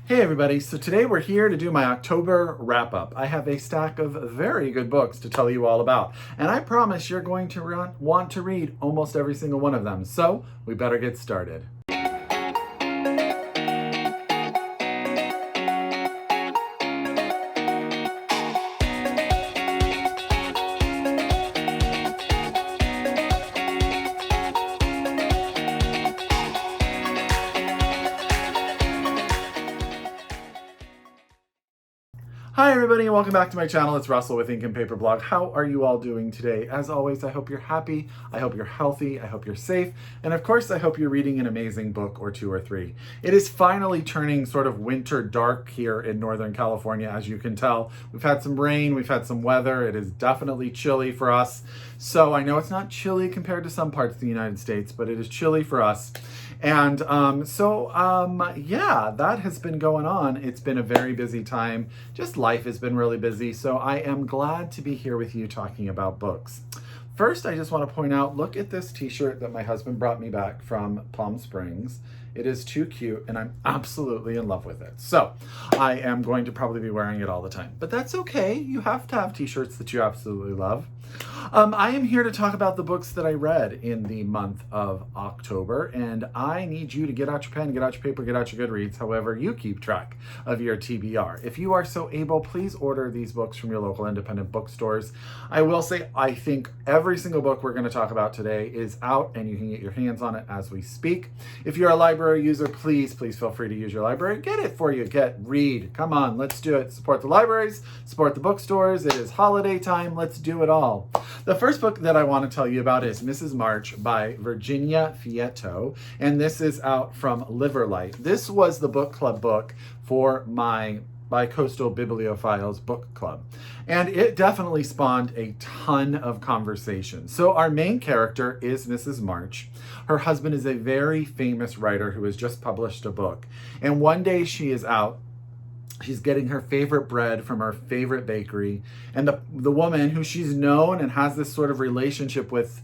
Hey everybody, so today we're here to do my October wrap-up. I have a stack of very good books to tell you all about, and I promise you're going to want to read almost every single one of them, so we better get started. Hi everybody and welcome back to my channel. It's Russell with Ink and Paper Blog. How are you all doing today? As always, I hope you're happy, I hope you're healthy, I hope you're safe, and of course I hope you're reading an amazing book or two or three. It is finally turning sort of winter dark here in Northern California, as you can tell. We've had some rain, we've had some weather, it is definitely chilly for us. So I know it's not chilly compared to some parts of the United States, but it is chilly for us. And yeah, that has been going on. It's been a very busy time. Just life has been really busy. So I am glad to be here with you talking about books. First, I just want to point out, look at this t-shirt that my husband brought me back from Palm Springs. It is too cute and I'm absolutely in love with it. So I am going to probably be wearing it all the time, but that's okay. You have to have t-shirts that you absolutely love. I am here to talk about the books that I read in the month of October, and I need you to get out your pen, get out your paper, get out your Goodreads, however you keep track of your TBR. If you are so able, please order these books from your local independent bookstores. I will say, I think every single book we're going to talk about today is out and you can get your hands on it as we speak. If you're a library user, please feel free to use your library. Get it for you. Read. Come on, let's do it. Support the libraries, support the bookstores. It is holiday time. Let's do it all. The first book that I want to tell you about is Mrs. March by Virginia Fieto, and this is out from Liverlight. This was the book club book for my Bi-Coastal Bibliophiles book club, and it definitely spawned a ton of conversation. So our main character is Mrs. March. Her husband is a very famous writer who has just published a book, and one day she is out. She's getting her favorite bread from her favorite bakery, and the woman who she's known and has this sort of relationship with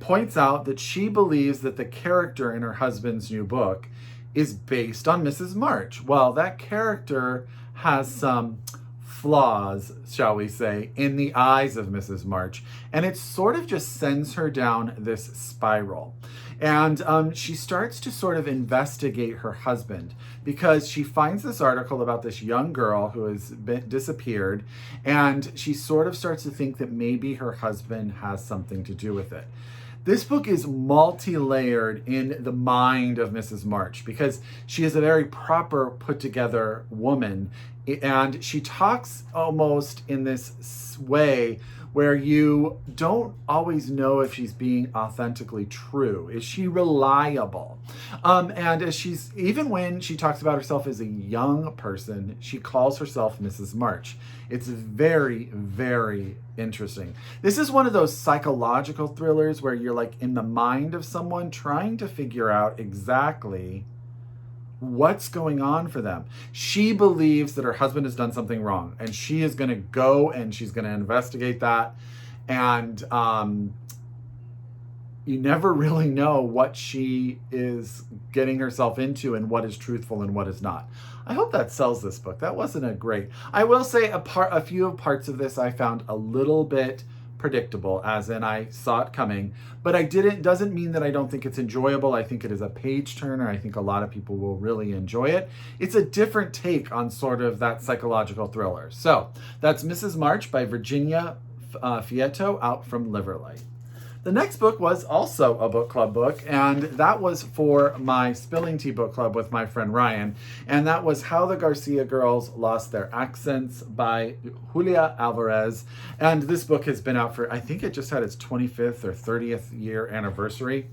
points out that she believes that the character in her husband's new book is based on Mrs. March. Well, that character has some flaws, shall we say, in the eyes of Mrs. March, and it sort of just sends her down this spiral. And she starts to sort of investigate her husband because she finds this article about this young girl who has disappeared, and she sort of starts to think that maybe her husband has something to do with it. This book is multi-layered in the mind of Mrs. March because she is a very proper, put-together woman, and she talks almost in this way where you don't always know if she's being authentically true. Is she reliable? And as even when she talks about herself as a young person, she calls herself Mrs. March. It's very, very interesting. This is one of those psychological thrillers where you're like in the mind of someone trying to figure out exactly what's going on for them. She believes that her husband has done something wrong, and she is going to go and she's going to investigate that. And you never really know what she is getting herself into and what is truthful and what is not. I hope that sells this book. That wasn't a great. I will say a few parts of this I found a little bit predictable, as in I saw it coming, but doesn't mean that I don't think it's enjoyable. I think it is a page turner. I think a lot of people will really enjoy it. It's a different take on sort of that psychological thriller. So that's Mrs. March by Virginia Fieto, out from Liverlight. The next book was also a book club book, and that was for my Spilling Tea book club with my friend Ryan, and that was How the Garcia Girls Lost Their Accents by Julia Alvarez. And this book has been out for, I think it just had its 25th or 30th year anniversary.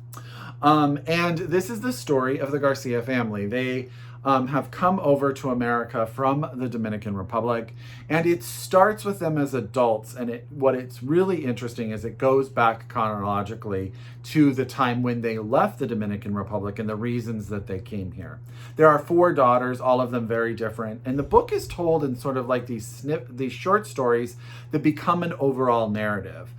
And this is the story of the Garcia family. They have come over to America from the Dominican Republic, and it starts with them as adults. And what it's really interesting is it goes back chronologically to the time when they left the Dominican Republic and the reasons that they came here. There are 4 daughters, all of them very different, and the book is told in sort of like these short stories that become an overall narrative.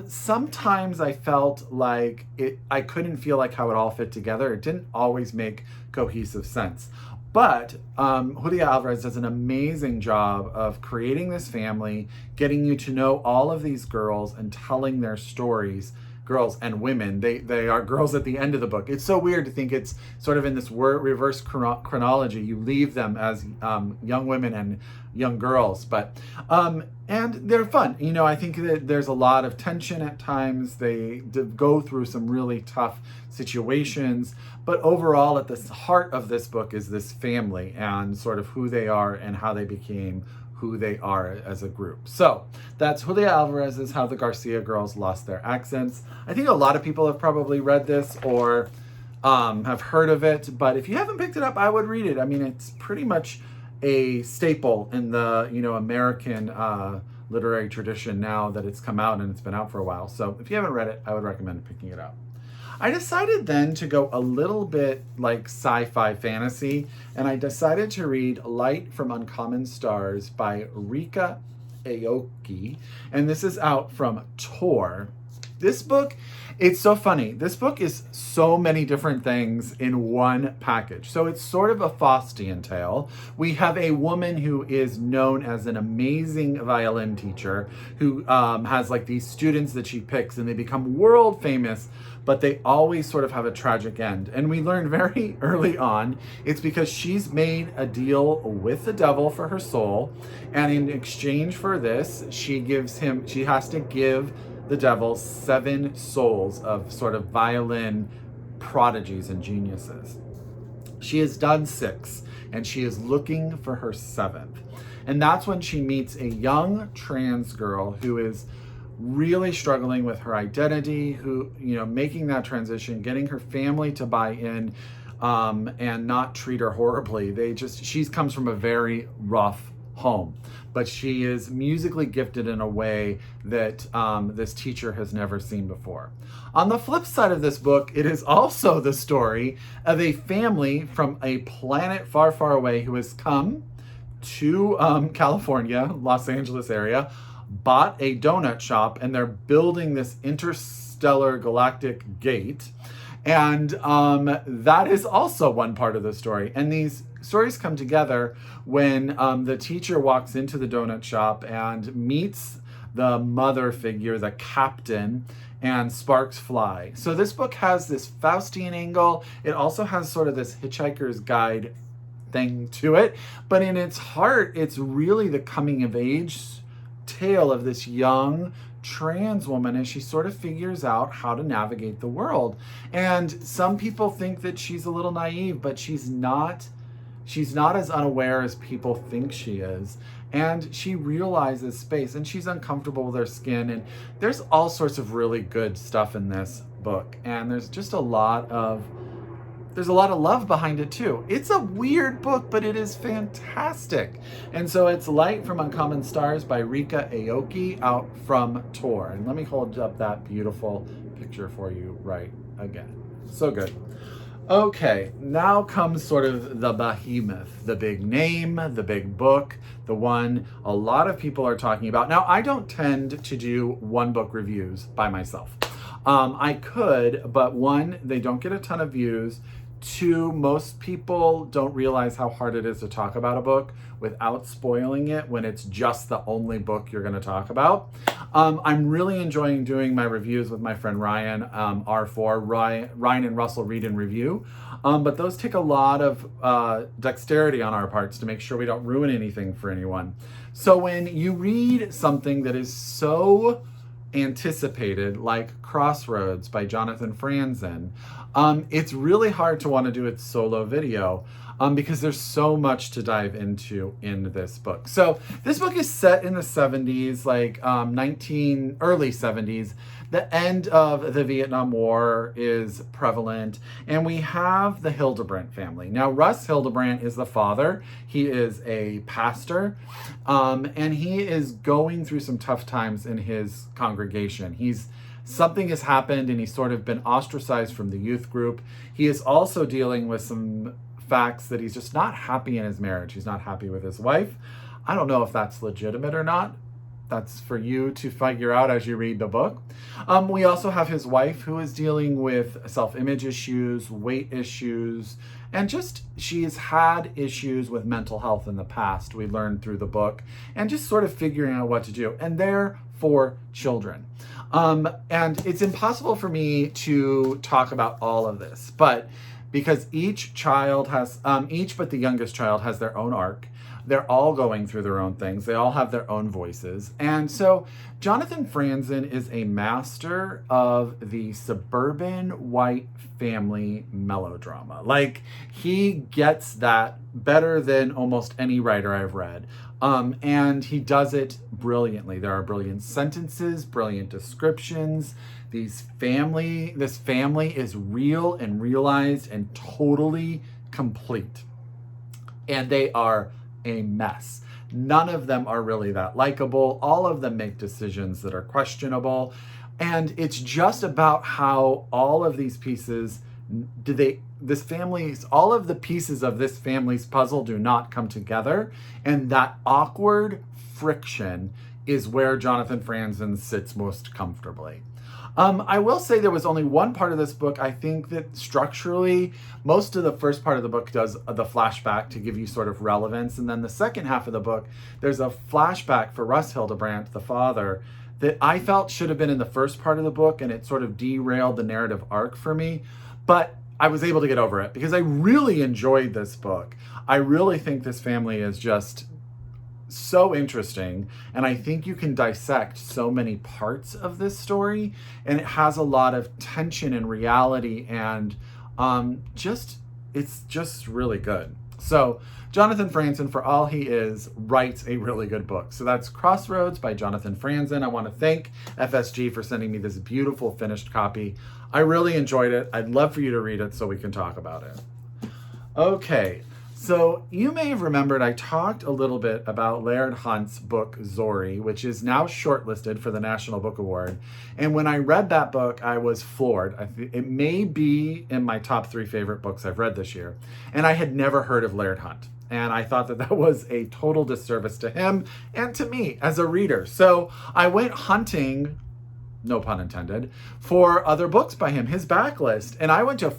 Sometimes I felt like I couldn't feel like how it all fit together. It didn't always make cohesive sense. But Julia Alvarez does an amazing job of creating this family, getting you to know all of these girls and telling their stories. Girls and women, they are girls at the end of the book. It's so weird to think it's sort of in this reverse chronology. You leave them as young women and young girls, but and they're fun. You know, I think that there's a lot of tension at times. They go through some really tough situations, but overall at the heart of this book is this family and sort of who they are and how they became who they are as a group. So that's Julia Alvarez's How the Garcia Girls Lost Their Accents. I think a lot of people have probably read this or have heard of it, but if you haven't picked it up, I would read it. I mean, it's pretty much a staple in the, you know, American literary tradition now that it's come out and it's been out for a while. So if you haven't read it, I would recommend picking it up. I decided then to go a little bit like sci-fi fantasy, and I decided to read Light from Uncommon Stars by Rika Aoki, and this is out from Tor. This book, it's so funny. This book is so many different things in one package. So it's sort of a Faustian tale. We have a woman who is known as an amazing violin teacher who has like these students that she picks and they become world famous, but they always sort of have a tragic end. And we learn very early on, it's because she's made a deal with the devil for her soul. And in exchange for this, she has to give the devil 7 souls of sort of violin prodigies and geniuses. She has done 6 and she is looking for her 7th. And that's when she meets a young trans girl who is really struggling with her identity, who, you know, making that transition, getting her family to buy in and not treat her horribly. She comes from a very rough home, but she is musically gifted in a way that this teacher has never seen before. On the flip side of this book, it is also the story of a family from a planet far, far away who has come to California, Los Angeles area, bought a donut shop, and they're building this interstellar galactic gate. And that is also one part of the story. And these stories come together when the teacher walks into the donut shop and meets the mother figure, the captain, and sparks fly. So this book has this Faustian angle. It also has sort of this Hitchhiker's Guide thing to it. But in its heart, it's really the coming of age tale of this young trans woman as she sort of figures out how to navigate the world. And some people think that she's a little naive, but she's not as unaware as people think she is. And she realizes space, and she's uncomfortable with her skin, and there's all sorts of really good stuff in this book. And there's just a lot of love behind it too. It's a weird book, but it is fantastic. And so it's Light from Uncommon Stars by Rika Aoki, out from Tor. And let me hold up that beautiful picture for you right again. So good. Okay, now comes sort of the behemoth, the big name, the big book, the one a lot of people are talking about. Now, I don't tend to do one book reviews by myself. I could, but 1, they don't get a ton of views. 2, most people don't realize how hard it is to talk about a book without spoiling it when it's just the only book you're going to talk about. I'm really enjoying doing my reviews with my friend Ryan, R4, Ryan and Russell Read and Review. But those take a lot of dexterity on our parts to make sure we don't ruin anything for anyone. So when you read something that is so anticipated, like Crossroads by Jonathan Franzen, it's really hard to want to do its solo video because there's so much to dive into in this book. So this book is set in the 70s, like early 70s. The end of the Vietnam War is prevalent, and we have the Hildebrandt family. Now, Russ Hildebrandt is the father. He is a pastor, and he is going through some tough times in his congregation. Something has happened, and he's sort of been ostracized from the youth group. He is also dealing with some facts that he's just not happy in his marriage. He's not happy with his wife. I don't know if that's legitimate or not. That's for you to figure out as you read the book. We also have his wife, who is dealing with self-image issues, weight issues, and just she's had issues with mental health in the past, we learned through the book, and just sort of figuring out what to do. And they're for children. And it's impossible for me to talk about all of this, but because each child has, each but the youngest child has their own arc. They're all going through their own things. They all have their own voices. And so Jonathan Franzen is a master of the suburban white family melodrama. Like, he gets that better than almost any writer I've read. And he does it brilliantly. There are brilliant sentences, brilliant descriptions. This family is real and realized and totally complete. And they are a mess. None of them are really that likable. All of them make decisions that are questionable. And it's just about how all of these pieces, all of the pieces of this family's puzzle do not come together. And that awkward friction is where Jonathan Franzen sits most comfortably. I will say there was only one part of this book. I think that structurally, most of the first part of the book does the flashback to give you sort of relevance. And then the second half of the book, there's a flashback for Russ Hildebrandt, the father, that I felt should have been in the first part of the book, and it sort of derailed the narrative arc for me. But I was able to get over it because I really enjoyed this book. I really think this family is just so interesting, and I think you can dissect so many parts of this story, and it has a lot of tension and reality, and it's just really good. So Jonathan Franzen, for all he is, writes a really good book. So that's Crossroads by Jonathan Franzen. I want to thank FSG for sending me this beautiful finished copy. I really enjoyed it. I'd love for you to read it so we can talk about it. Okay. So you may have remembered I talked a little bit about Laird Hunt's book Zori, which is now shortlisted for the National Book Award. And when I read that book, I was floored. It may be in my top 3 favorite books I've read this year. And I had never heard of Laird Hunt. And I thought that that was a total disservice to him and to me as a reader. So I went hunting, no pun intended, for other books by him, his backlist. And I went to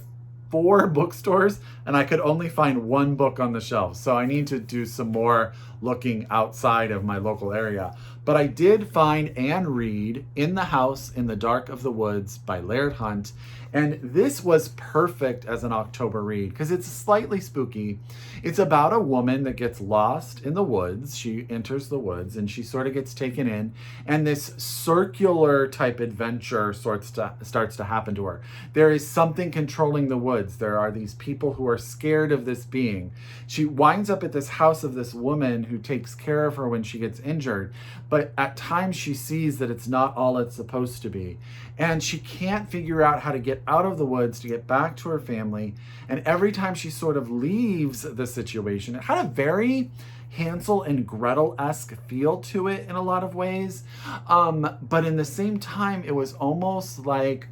4 bookstores and I could only find 1 book on the shelves. So I need to do some more looking outside of my local area. But I did find and read In the House in the Dark of the Woods by Laird Hunt. And this was perfect as an October read because it's slightly spooky. It's about a woman that gets lost in the woods. She enters the woods and she sort of gets taken in, and this circular type adventure starts to happen to her. There is something controlling the woods. There are these people who are scared of this being. She winds up at this house of this woman who takes care of her when she gets injured, but at times she sees that it's not all it's supposed to be. And she can't figure out how to get out of the woods to get back to her family. And every time she sort of leaves the situation, it had a very Hansel and Gretel-esque feel to it in a lot of ways. But in the same time, it was almost like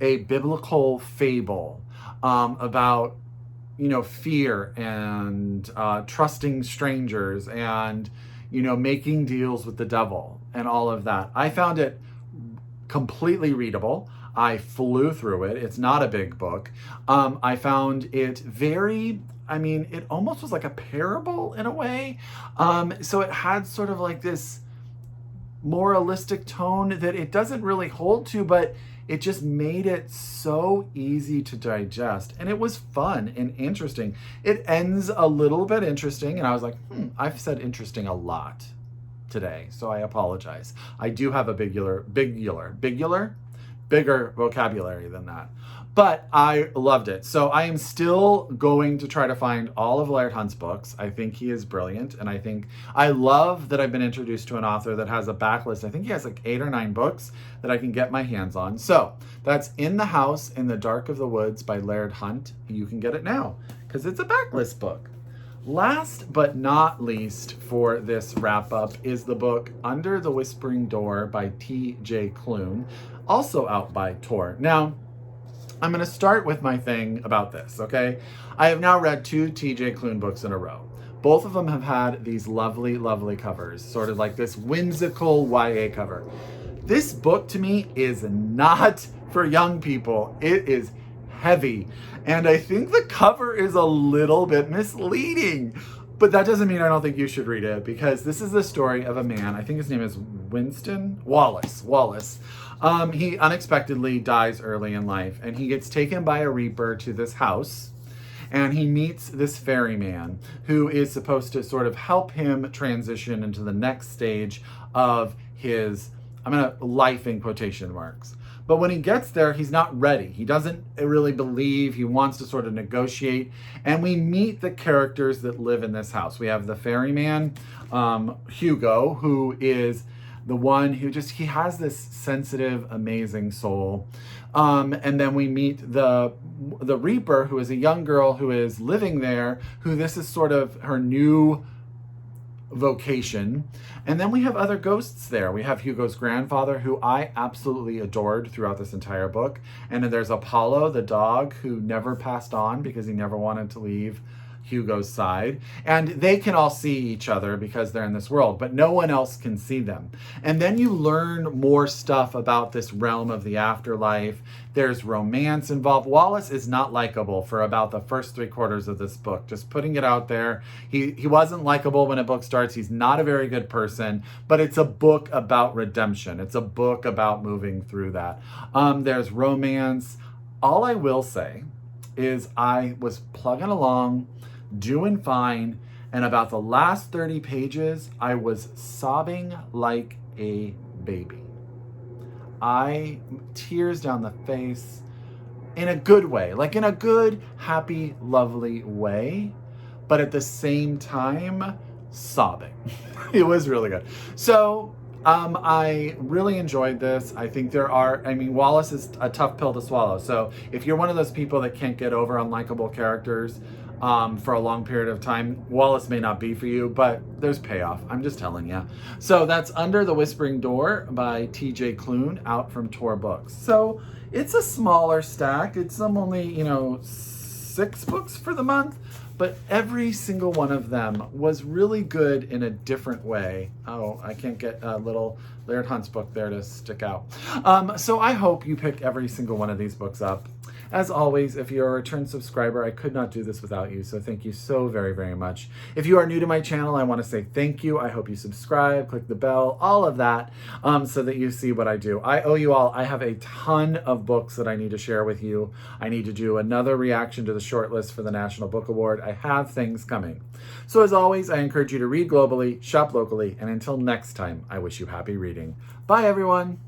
a biblical fable about, fear and trusting strangers and, making deals with the devil and all of that. I found it completely readable. I flew through it. It's not a big book. I found it it almost was like a parable in a way. So it had sort of like this moralistic tone that it doesn't really hold to, but it just made it so easy to digest. And it was fun and interesting. It ends a little bit interesting. And I was like, I've said interesting a lot today, so I apologize. I do have a bigger vocabulary than that. But I loved it. So I am still going to try to find all of Laird Hunt's books. I think he is brilliant. And I love that I've been introduced to an author that has a backlist. I think he has like 8 or 9 books that I can get my hands on. So that's In the House in the Dark of the Woods by Laird Hunt. You can get it now because it's a backlist book. Last but not least for this wrap up is the book Under the Whispering Door by T.J. Klune, also out by Tor. Now, I'm going to start with my thing about this, okay? I have now read 2 T.J. Klune books in a row. Both of them have had these lovely, lovely covers, sort of like this whimsical YA cover. This book to me is not for young people. It is heavy. And I think the cover is a little bit misleading. But that doesn't mean I don't think you should read it, because this is the story of a man. I think his name is Winston Wallace. He unexpectedly dies early in life, and he gets taken by a reaper to this house, and he meets this ferryman who is supposed to sort of help him transition into the next stage of his, life in quotation marks. But when he gets there, he's not ready. He doesn't really believe. He wants to sort of negotiate. And we meet the characters that live in this house. We have the ferryman, Hugo, who is the one who he has this sensitive, amazing soul. And then we meet the Reaper, who is a young girl who is living there, who this is sort of her new vocation. And then we have other ghosts there. We have Hugo's grandfather, who I absolutely adored throughout this entire book. And then there's Apollo, the dog, who never passed on because he never wanted to leave Hugo's side. And they can all see each other because they're in this world, but no one else can see them. And then you learn more stuff about this realm of the afterlife. There's romance involved. Wallace is not likable for about the first 3/4 of this book. Just putting it out there. He wasn't likable when a book starts. He's not a very good person, but it's a book about redemption. It's a book about moving through that. There's romance. All I will say is I was plugging along, doing fine, and about the last 30 pages, I was sobbing like a baby. Tears down the face, in a good way, like in a good, happy, lovely way, but at the same time, sobbing. It was really good. So, I really enjoyed this. I think Wallace is a tough pill to swallow. So if you're one of those people that can't get over unlikable characters for a long period of time, Wallace may not be for you, but there's payoff. I'm just telling you. So that's Under the Whispering Door by TJ Klune, out from Tor Books. So it's a smaller stack. It's only, 6 books for the month, but every single one of them was really good in a different way. Oh, I can't get a little Laird Hunt's book there to stick out. So I hope you pick every single one of these books up. As always, if you're a return subscriber, I could not do this without you, so thank you so very, very much. If you are new to my channel, I want to say thank you. I hope you subscribe, click the bell, all of that, so that you see what I do. I owe you all. I have a ton of books that I need to share with you. I need to do another reaction to the shortlist for the National Book Award. I have things coming. So as always, I encourage you to read globally, shop locally, and until next time, I wish you happy reading. Bye, everyone.